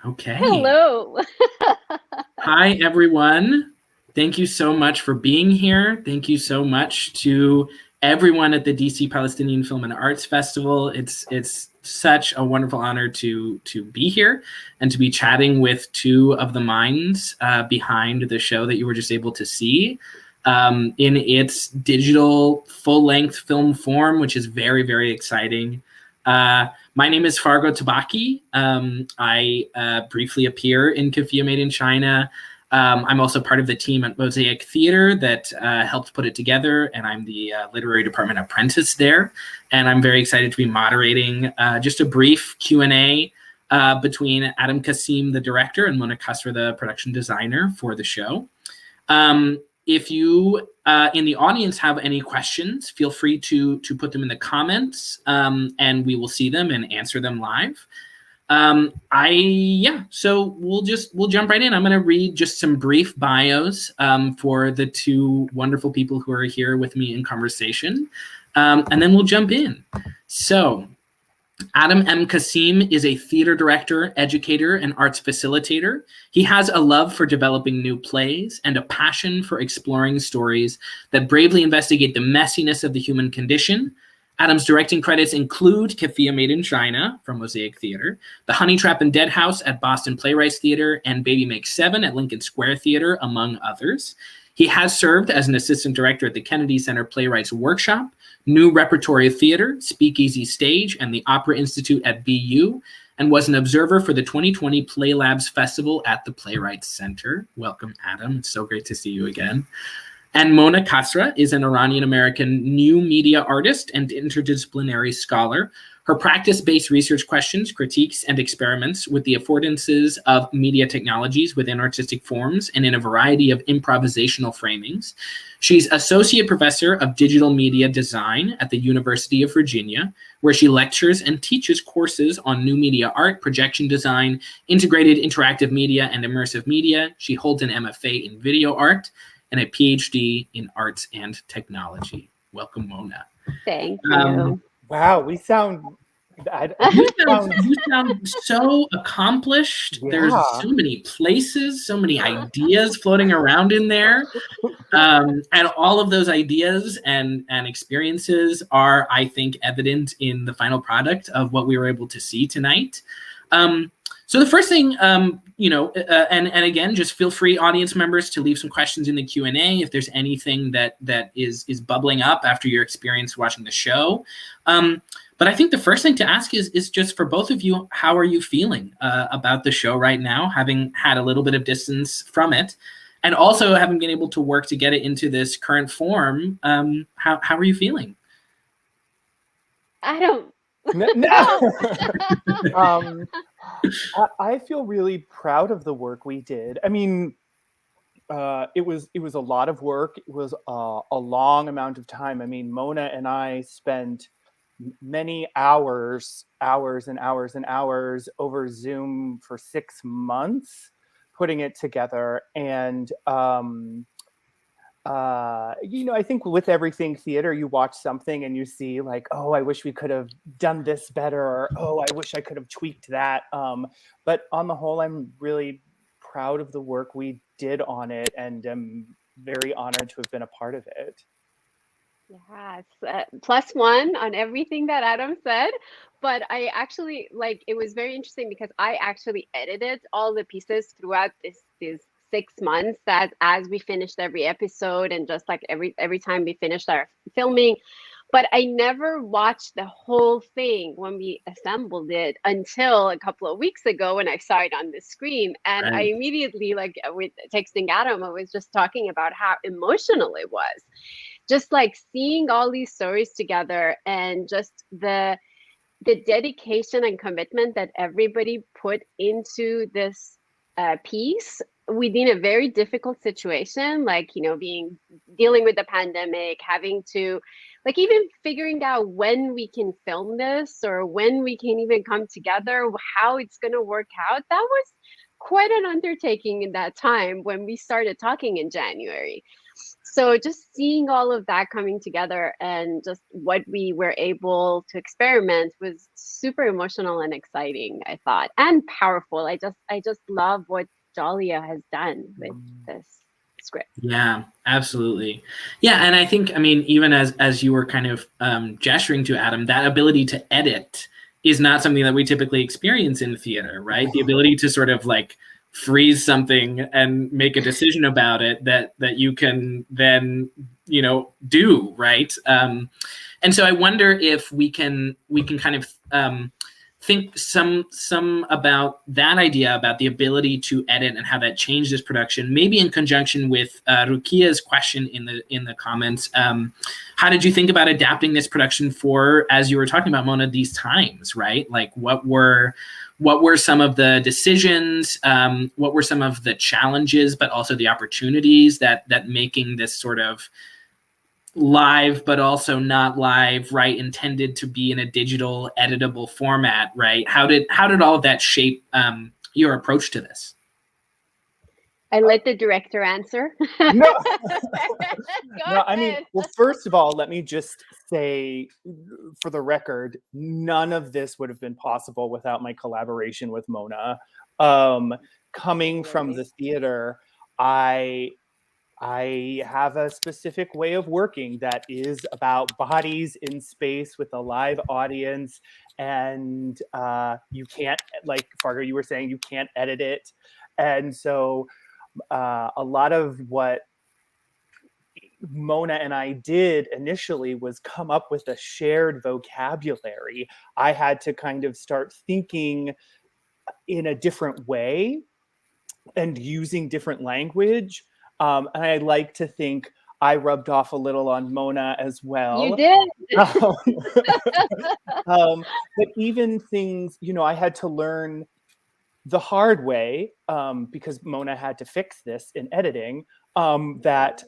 Okay. Hello. Hi, everyone. Thank you so much for being here. Thank you so much to everyone at the DC Palestinian Film and Arts Festival. It's such a wonderful honor to be here and to be chatting with two of the minds behind the show that you were just able to see in its digital full-length film form, which is very, very exciting. My name is Fargo Tbakhi. I briefly appear in Keffiyeh Made in China. I'm also part of the team at Mosaic Theater that helped put it together, and I'm the literary department apprentice there. And I'm very excited to be moderating just a brief Q&A between Adam Kassim, the director, and Mona Kasra, the production designer for the show. If you in the audience have any questions, feel free to put them in the comments, and we will see them and answer them live. So we'll jump right in. I'm going to read just some brief bios for the two wonderful people who are here with me in conversation, and then we'll jump in. So Adam M. Kassim is a theater director, educator, and arts facilitator. He has a love for developing new plays and a passion for exploring stories that bravely investigate the messiness of the human condition. Adam's directing credits include Keffiyeh Made in China from Mosaic Theater, The Honey Trap and Dead House at Boston Playwrights Theater, and Baby Makes Seven at Lincoln Square Theater, among others. He has served as an assistant director at the Kennedy Center Playwrights Workshop, New Repertory Theater, Speakeasy Stage, and the Opera Institute at BU, and was an observer for the 2020 Play Labs Festival at the Playwrights Center. Welcome, Adam. It's so great to see you again. And Mona Kasra is an Iranian-American new media artist and interdisciplinary scholar. Her practice-based research questions, critiques, and experiments with the affordances of media technologies within artistic forms and in a variety of improvisational framings. She's associate professor of digital media design at the University of Virginia, where she lectures and teaches courses on new media art, projection design, integrated interactive media, and immersive media. She holds an MFA in video art and a PhD in arts and technology. Welcome, Mona. Thank you. Wow, you sound so accomplished. Yeah. There's so many places, so many ideas floating around in there. And all of those ideas and experiences are, I think, evident in the final product of what we were able to see tonight. So the first thing, and again, just feel free, audience members, to leave some questions in the Q&A if there's anything that is bubbling up after your experience watching the show. But I think the first thing to ask is just for both of you, how are you feeling about the show right now, having had a little bit of distance from it, and also having been able to work to get it into this current form? How are you feeling? I don't. I feel really proud of the work we did. I mean, it was a lot of work. It was a long amount of time. I mean, Mona and I spent many hours and hours and hours over Zoom for 6 months putting it together. And I think with everything theater, you watch something and you see like, oh, I wish we could have done this better, or oh, I wish I could have tweaked that. But on the whole, I'm really proud of the work we did on it, and I'm very honored to have been a part of it. Yes, +1 on everything that Adam said. But I actually, it was very interesting because I actually edited all the pieces throughout these 6 months, that as we finished every episode and just like every time we finished our filming. But I never watched the whole thing when we assembled it until a couple of weeks ago when I saw it on the screen. And I immediately, with texting Adam, I was just talking about how emotional it was. Just like seeing all these stories together, and just the dedication and commitment that everybody put into this piece within a very difficult situation, dealing with the pandemic, having to even figuring out when we can film this or when we can even come together, how it's going to work out. That was quite an undertaking in that time when we started talking in January. So just seeing all of that coming together and just what we were able to experiment was super emotional and exciting, I thought, and powerful. I just love what Dalia has done with this script. Yeah, absolutely. Yeah, and I think, I mean, even as you were kind of gesturing to, Adam, that ability to edit is not something that we typically experience in theater, right? The ability to sort of like freeze something and make a decision about it that you can then, you know, do, right? And so I wonder if we can kind of think some about that idea about the ability to edit and how that changed this production, maybe in conjunction with Rukia's question in the comments. How did you think about adapting this production for, as you were talking about, Mona, these times, right? Like what were some of the decisions, what were some of the challenges, but also the opportunities that making this sort of live but also not live, right, intended to be in a digital editable format, right? How did all of that shape your approach to this? I let the director answer. No, Go I mean, ahead. well, first of all, let me just say, for the record, none of this would have been possible without my collaboration with Mona. Coming from the theater, I have a specific way of working that is about bodies in space with a live audience, and you can't, like Fargo, you were saying, you can't edit it. And so a lot of what Mona and I did initially was come up with a shared vocabulary. I had to kind of start thinking in a different way and using different language. And I like to think I rubbed off a little on Mona as well. You did. But even things, you know, I had to learn the hard way, because Mona had to fix this in editing, that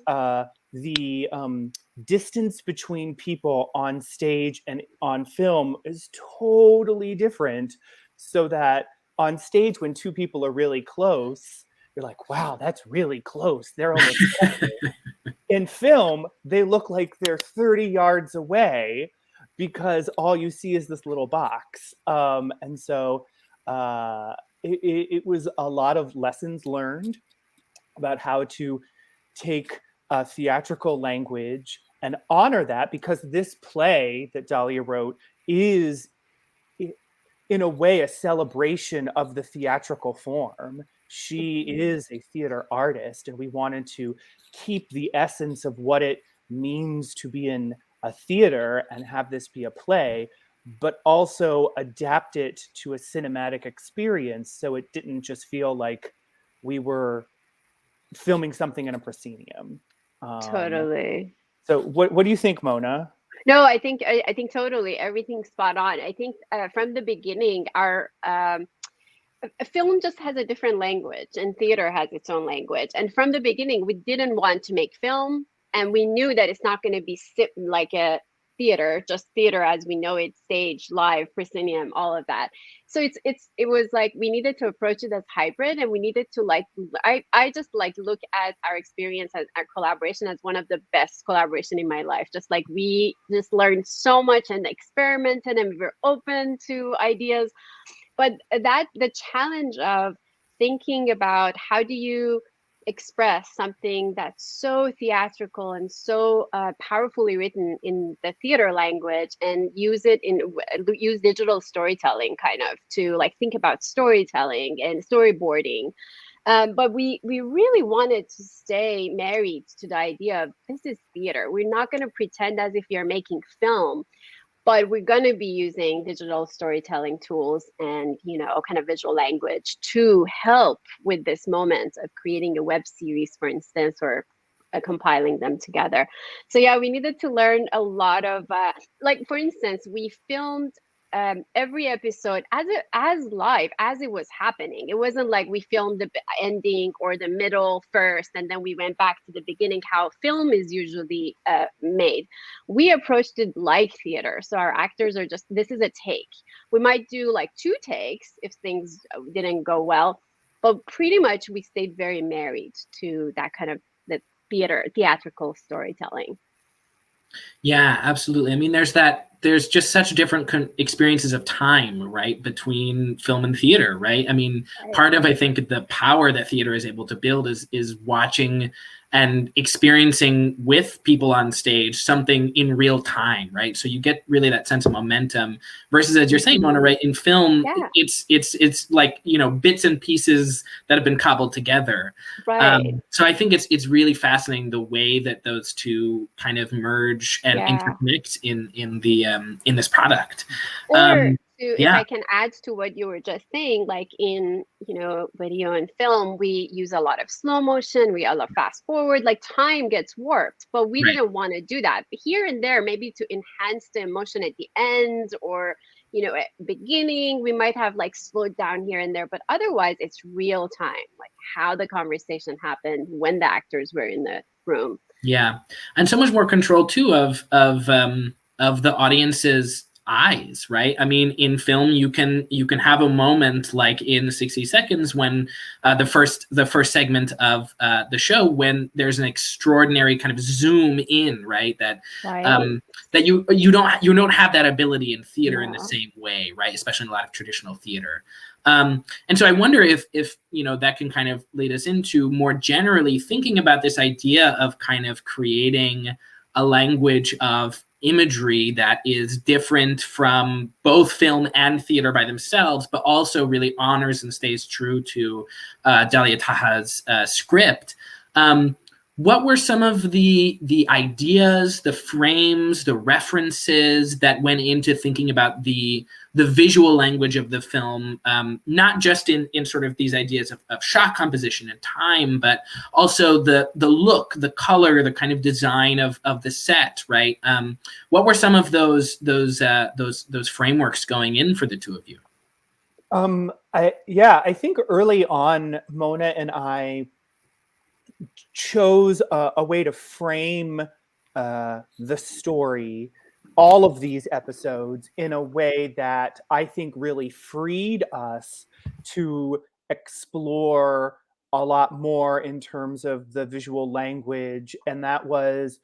the distance between people on stage and on film is totally different. So that on stage, when two people are really close, you're like, wow, that's really close. They're almost in film, they look like they're 30 yards away because all you see is this little box. And so it was a lot of lessons learned about how to take theatrical language and honor that, because this play that Dalia wrote is, in a way, a celebration of the theatrical form. She is a theater artist, and we wanted to keep the essence of what it means to be in a theater and have this be a play, but also adapt it to a cinematic experience so it didn't just feel like we were filming something in a proscenium. Totally. So what do you think, Mona? No, I think totally everything's spot on. I think from the beginning, our a film just has a different language, and theater has its own language. And from the beginning, we didn't want to make film, and we knew that it's not going to be like a theater, just theater as we know it, stage, live, proscenium, all of that. So it was like we needed to approach it as hybrid, and we needed to like I just like look at our experience as our collaboration as one of the best collaboration in my life. Just like we just learned so much and experimented, and we were open to ideas. But the challenge of thinking about how do you express something that's so theatrical and so powerfully written in the theater language, and use digital storytelling kind of to like think about storytelling and storyboarding. But we really wanted to stay married to the idea of this is theater. We're not going to pretend as if you're making film, but we're going to be using digital storytelling tools and, you know, kind of visual language to help with this moment of creating a web series, for instance, or compiling them together. So yeah, we needed to learn a lot of, like, for instance, we filmed every episode as live as it was happening. It wasn't like we filmed the ending or the middle first and then we went back to the beginning, how film is usually made. We approached it like theater. So our actors are just, this is a take. We might do like 2 takes if things didn't go well, but pretty much we stayed very married to that kind of theatrical storytelling. Yeah, absolutely. I mean, there's just such different experiences of time, right, between film and theater, right? I mean, part of, I think, the power that theater is able to build is watching and experiencing with people on stage something in real time, right? So you get really that sense of momentum versus, as you're saying, Mona, right, in film, it's like, you know, bits and pieces that have been cobbled together. Right. So I think it's really fascinating the way that those two kind of merge and interconnect in this product. Or if I can add to what you were just saying, like in, you know, video and film, we use a lot of slow motion, we a lot fast forward, like time gets warped, but we didn't want to do that. But here and there, maybe to enhance the emotion at the end, or, you know, at beginning, we might have like slowed down here and there, but otherwise it's real time, like how the conversation happened when the actors were in the room. Yeah, and so much more control too of the audience's eyes, right? I mean, in film, you can have a moment like in 60 Seconds when the first segment of the show, when there's an extraordinary kind of zoom in, right? That you don't have that ability in theater in the same way, right? Especially in a lot of traditional theater. And so I wonder if you know, that can kind of lead us into more generally thinking about this idea of kind of creating a language of imagery that is different from both film and theater by themselves, but also really honors and stays true to Dalia Taha's script. What were some of the ideas, the frames, the references that went into thinking about the visual language of the film, not just in sort of these ideas of shot composition and time, but also the look, the color, the kind of design of the set, right? What were some of those frameworks going in for the two of you? I think early on, Mona and I chose a way to frame the story, all of these episodes, in a way that I think really freed us to explore a lot more in terms of the visual language. And that was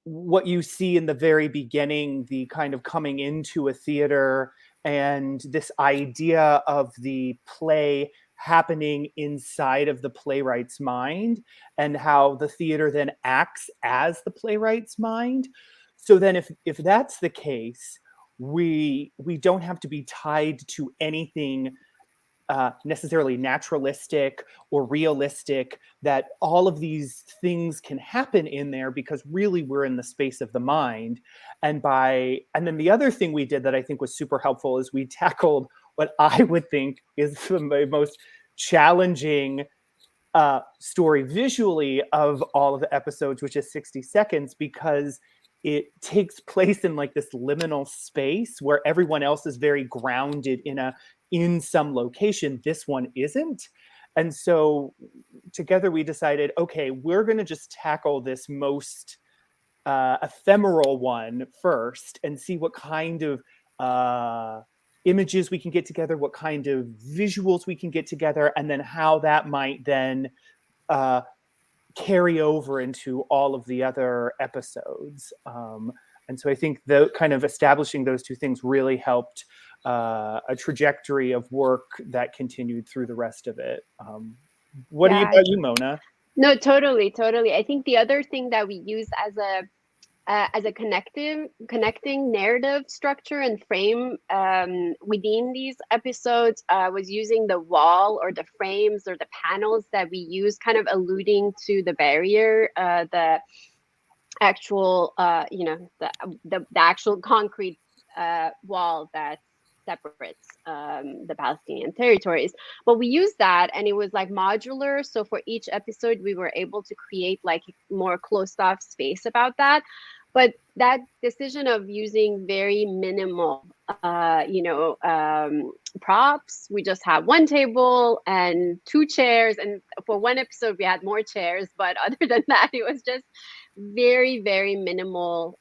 what you see in the very beginning, the kind of coming into a theater and this idea of the play happening inside of the playwright's mind, and how the theater then acts as the playwright's mind. So then if that's the case, we don't have to be tied to anything necessarily naturalistic or realistic, that all of these things can happen in there because really we're in the space of the mind. And then the other thing we did that I think was super helpful is we tackled what I would think is the most challenging story visually of all of the episodes, which is 60 Seconds, because it takes place in like this liminal space where everyone else is very grounded in some location. This one isn't. And so together we decided, okay, we're going to just tackle this most ephemeral one first and see what kind of images we can get together, what kind of visuals we can get together, and then how that might then carry over into all of the other episodes. And so I think the kind of establishing those two things really helped a trajectory of work that continued through the rest of it. What about you, Mona? No, totally. I think the other thing that we use as a connecting narrative structure and frame within these episodes was using the wall or the frames or the panels that we use, kind of alluding to the barrier, the actual the actual concrete wall that separates the Palestinian territories. But we used that, and it was like modular. So for each episode, we were able to create like more closed off space about that. But that decision of using very minimal, props, we just have one table and two chairs. And for one episode, we had more chairs. But other than that, it was just very, very minimal,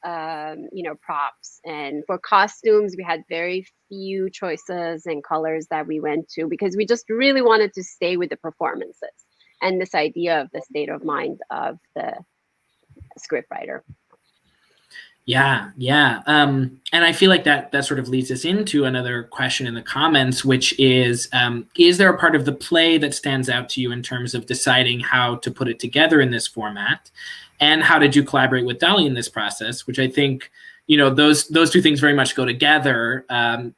props. And for costumes, we had very few choices and colors that we went to because we just really wanted to stay with the performances. and this idea of the state of mind of the scriptwriter. Yeah. And I feel like that sort of leads us into another question in the comments, which is there a part of the play that stands out to you in terms of deciding how to put it together in this format? And how did you collaborate with Dalia in this process? Which I think, those two things very much go together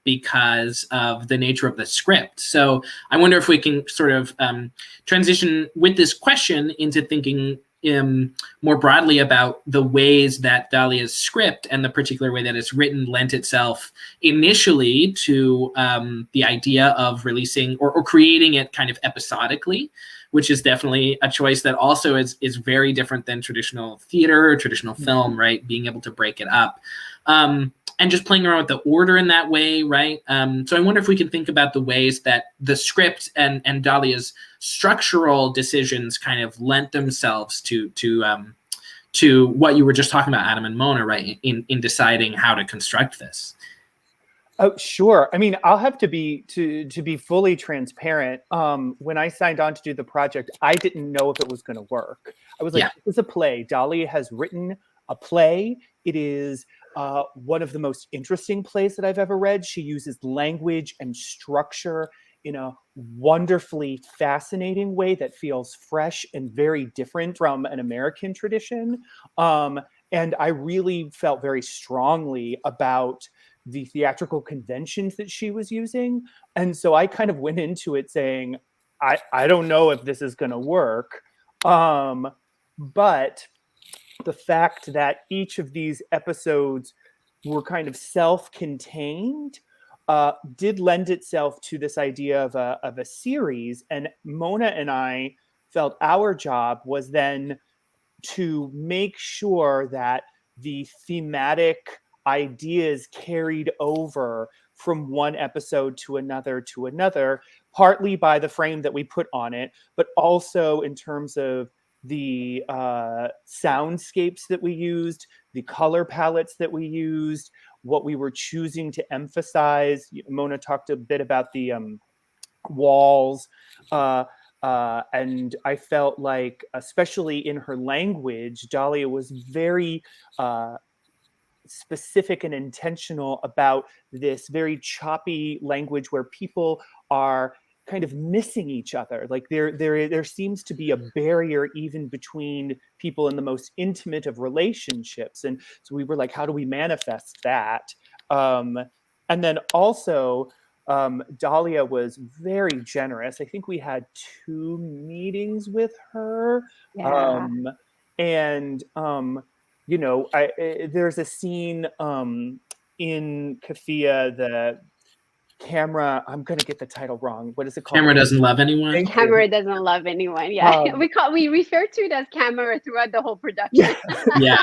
because of the nature of the script. So I wonder if we can sort of transition with this question into thinking more broadly about the ways that Dalia's script and the particular way that it's written lent itself initially to the idea of releasing or creating it kind of episodically, which is definitely a choice that also is very different than traditional theater or traditional film, right? Being able to break it up. And just playing around with the order in that way, right? So I wonder if we can think about the ways that the script and Dalia's structural decisions kind of lent themselves to what you were just talking about, Adam and Mona, right? In deciding how to construct this. Oh, sure. I mean, I'll have to be fully transparent. When I signed on to do the project, I didn't know if it was going to work. I was like, This is a play. Dalia has written a play. It is one of the most interesting plays that I've ever read. She uses language and structure in a wonderfully fascinating way that feels fresh and very different from an American tradition. And I really felt very strongly about the theatrical conventions that she was using. And so I kind of went into it saying, I don't know if this is going to work. But the fact that each of these episodes were kind of self-contained did lend itself to this idea of a series. And Mona and I felt our job was then to make sure that the thematic ideas carried over from one episode to another, partly by the frame that we put on it, but also in terms of the soundscapes that we used, the color palettes that we used, what we were choosing to emphasize. Mona talked a bit about the walls, and I felt like, especially in her language, Dalia was very specific and intentional about this very choppy language where people are kind of missing each other. Like there seems to be a barrier even between people in the most intimate of relationships. And so we were like, how do we manifest that? And then also, Dalia was very generous. I think we had 2 meetings with her. Yeah. There's a scene in Keffiyeh, the camera, I'm going to get the title wrong. What is it called? Camera doesn't love anyone. Camera doesn't love anyone. Yeah. We refer to it as camera throughout the whole production. Yeah.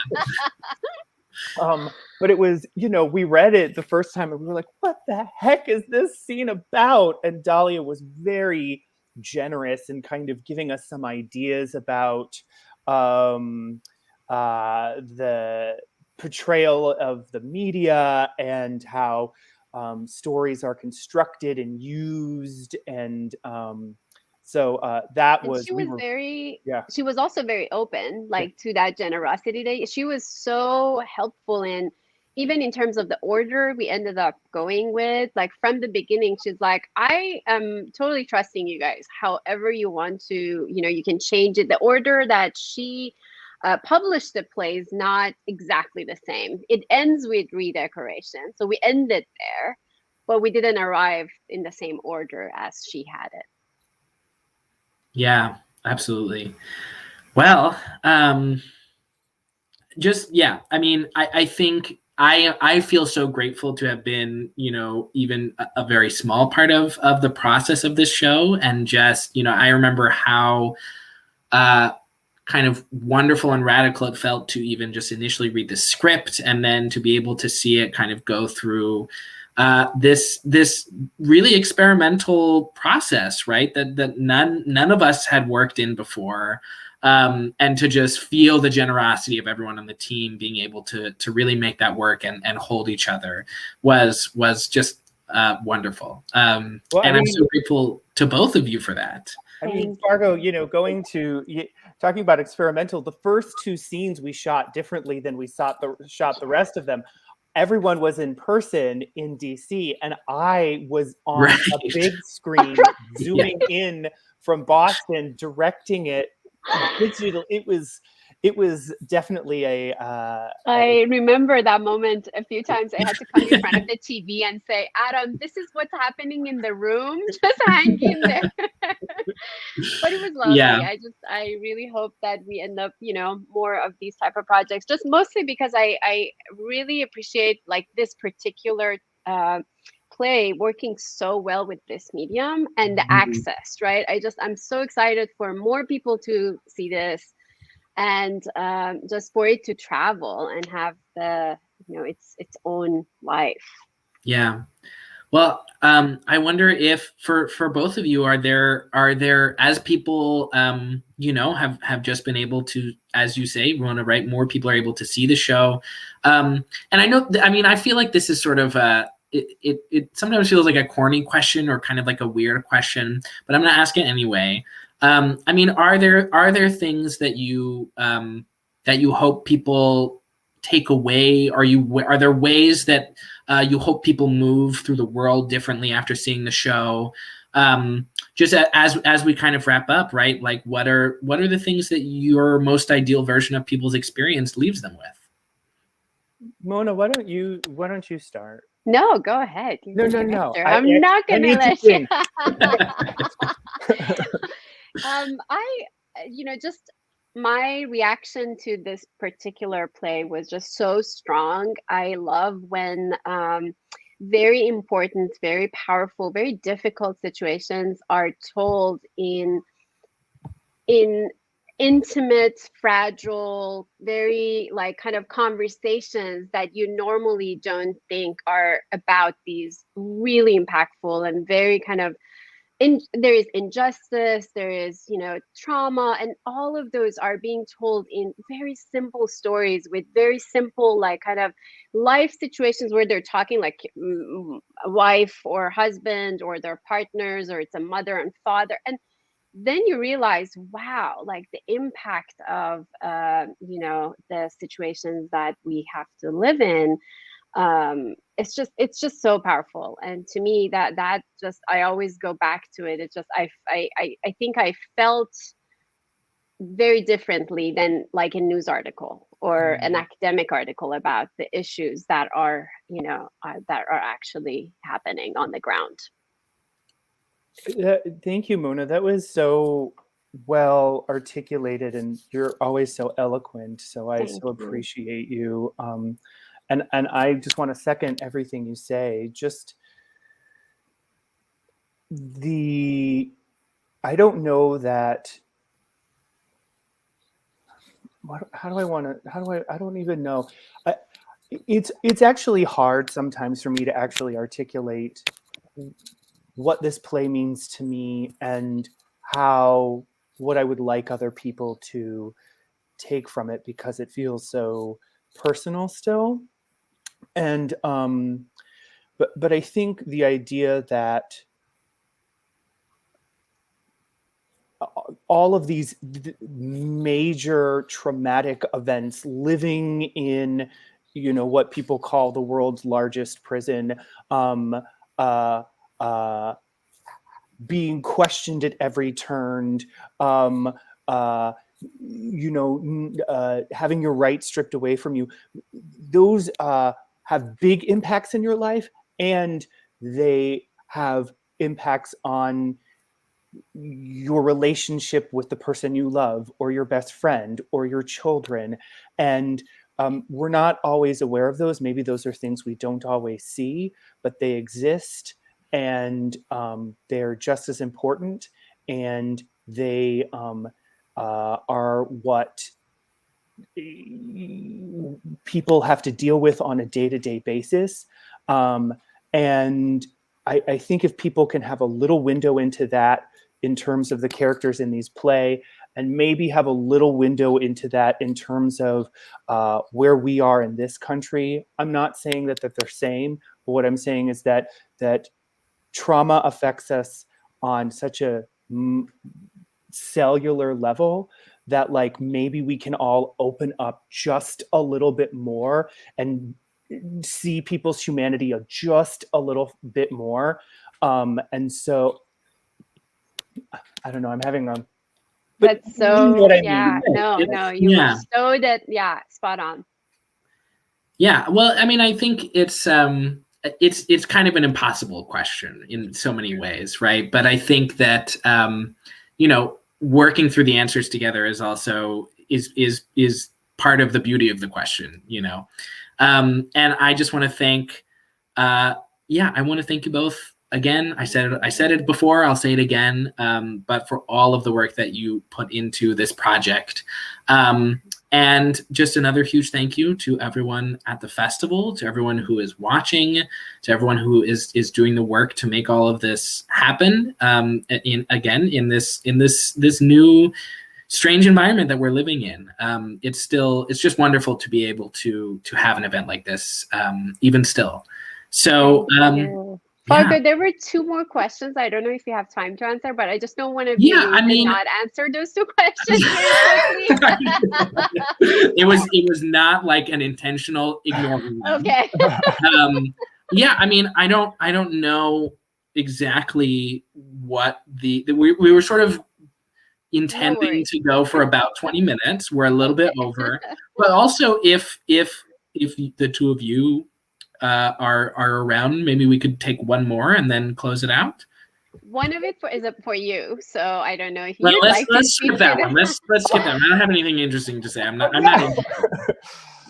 But it was, we read it the first time and we were like, what the heck is this scene about? And Dalia was very generous in kind of giving us some ideas about the portrayal of the media and how stories are constructed and used. And that was, she was also very open, to that generosity. She was so helpful in, even in terms of the order we ended up going with, from the beginning, she's like, I am totally trusting you guys. However you want to, you can change it. The order that she published the play is not exactly the same. It ends with redecoration. So we ended there, but we didn't arrive in the same order as she had it. Yeah, absolutely. Well, I think I feel so grateful to have been, even a very small part of the process of this show. And just, I remember how kind of wonderful and radical it felt to even just initially read the script and then to be able to see it kind of go through this really experimental process, right? That none of us had worked in before. And to just feel the generosity of everyone on the team being able to really make that work and hold each other was just wonderful. I'm so grateful to both of you for that. I mean, Fargo, talking about experimental, the first two scenes we shot differently than we shot the rest of them. Everyone was in person in DC, and I was on a big screen, zooming in from Boston, directing it digital. It was definitely I remember that moment a few times. I had to come in front of the TV and say, Adam, this is what's happening in the room. Just hang in there. But it was lovely. Yeah. I really hope that we end up, more of these type of projects, just mostly because I really appreciate like this particular play working so well with this medium and the access, right? I'm so excited for more people to see this. And just for it to travel and have its own life. Yeah. Well, I wonder if for both of you, are there as people have just been able to, as you say, we want to write, more people are able to see the show, and I know, I feel like this is sort of it sometimes feels like a corny question or kind of like a weird question, but I'm going to ask it anyway. Are there things that you hope people take away? Are there ways that you hope people move through the world differently after seeing the show? Just as we kind of wrap up, right? Like, what are the things that your most ideal version of people's experience leaves them with? Mona, why don't you start? No, go ahead. No. I'm not going to let you. Just my reaction to this particular play was just so strong. I love when very important, very powerful, very difficult situations are told in intimate, fragile, very like kind of conversations that you normally don't think are about these really impactful and very kind of there is injustice, there is, trauma, and all of those are being told in very simple stories with very simple, like kind of life situations where they're talking like a wife or husband or their partners, or it's a mother and father. And then you realize, wow, like the impact of, the situations that we have to live in. It's just so powerful, and to me that just, I always go back to it. It's just I think I felt very differently than like a news article or an academic article about the issues that are that are actually happening on the ground. Thank you, Mona. That was so well articulated, and you're always so eloquent, so I appreciate you. And I just want to second everything you say. Just I don't know that. I don't even know. It's actually hard sometimes for me to actually articulate what this play means to me and what I would like other people to take from it, because it feels so personal still. And but I think the idea that all of these major traumatic events, living in what people call the world's largest prison, being questioned at every turn, having your rights stripped away from you, those have big impacts in your life, and they have impacts on your relationship with the person you love, or your best friend, or your children. And we're not always aware of those. Maybe those are things we don't always see, but they exist, and they're just as important, and they are what people have to deal with on a day-to-day basis. And I think if people can have a little window into that in terms of the characters in these play, and maybe have a little window into that in terms of where we are in this country. I'm not saying that they're the same, but what I'm saying is that trauma affects us on such a cellular level that like maybe we can all open up just a little bit more and see people's humanity just a little bit more. And so I don't know, I'm having a That's so, you know what I yeah, mean? no, you were so spot on. Yeah, well, I mean, I think it's kind of an impossible question in so many ways, right? But I think that you know, working through the answers together is also is part of the beauty of the question, you know. And I just want to thank, I want to thank you both again. I said it before, I'll say it again, but for all of the work that you put into this project. And just another huge thank you to everyone at the festival, to everyone who is watching, to everyone who is doing the work to make all of this happen. In this new strange environment that we're living in. It's just wonderful to be able to have an event like this, even still. So Fargo, there were 2 more questions. I don't know if you have time to answer, but I just don't want to not answer those 2 questions very quickly. It was not like an intentional ignoring them. Okay. I mean, I don't know exactly what we were sort of intending to go for about 20 minutes. We're a little bit over, but also if the 2 of you are around, maybe we could take one more and then close it out. One of it is for you, so I don't know if well, you'd like let's to skip that one. Let's skip that one. I don't have anything interesting to say. I'm not.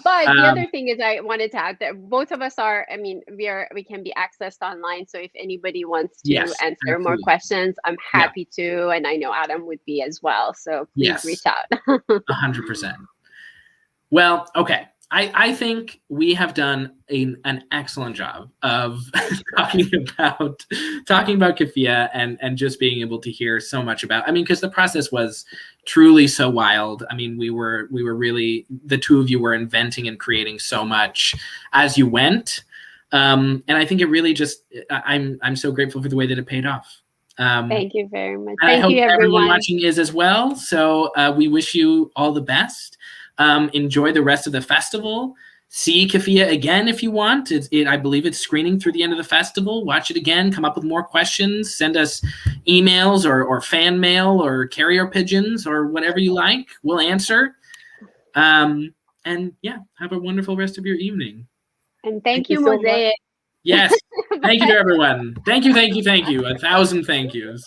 But the other thing is, I wanted to add that both of us are. I mean, we can be accessed online. So if anybody wants to answer more questions, I'm happy to, and I know Adam would be as well. So please reach out. 100%. Well, okay. I think we have done an excellent job of talking about Keffiyeh and just being able to hear so much about. I mean, because the process was truly so wild. I mean, we were really, the 2 of you were inventing and creating so much as you went, and I think it really just. I'm so grateful for the way that it paid off. Thank you very much. Thank you, I hope everyone watching is as well. So we wish you all the best. Enjoy the rest of the festival. See Keffiyeh again if you want. I believe it's screening through the end of the festival. Watch it again. Come up with more questions. Send us emails or fan mail or carrier pigeons or whatever you like. We'll answer. And have a wonderful rest of your evening. And thank you, Mosaic. Yes. Thank you to everyone. Thank you. 1,000 thank yous.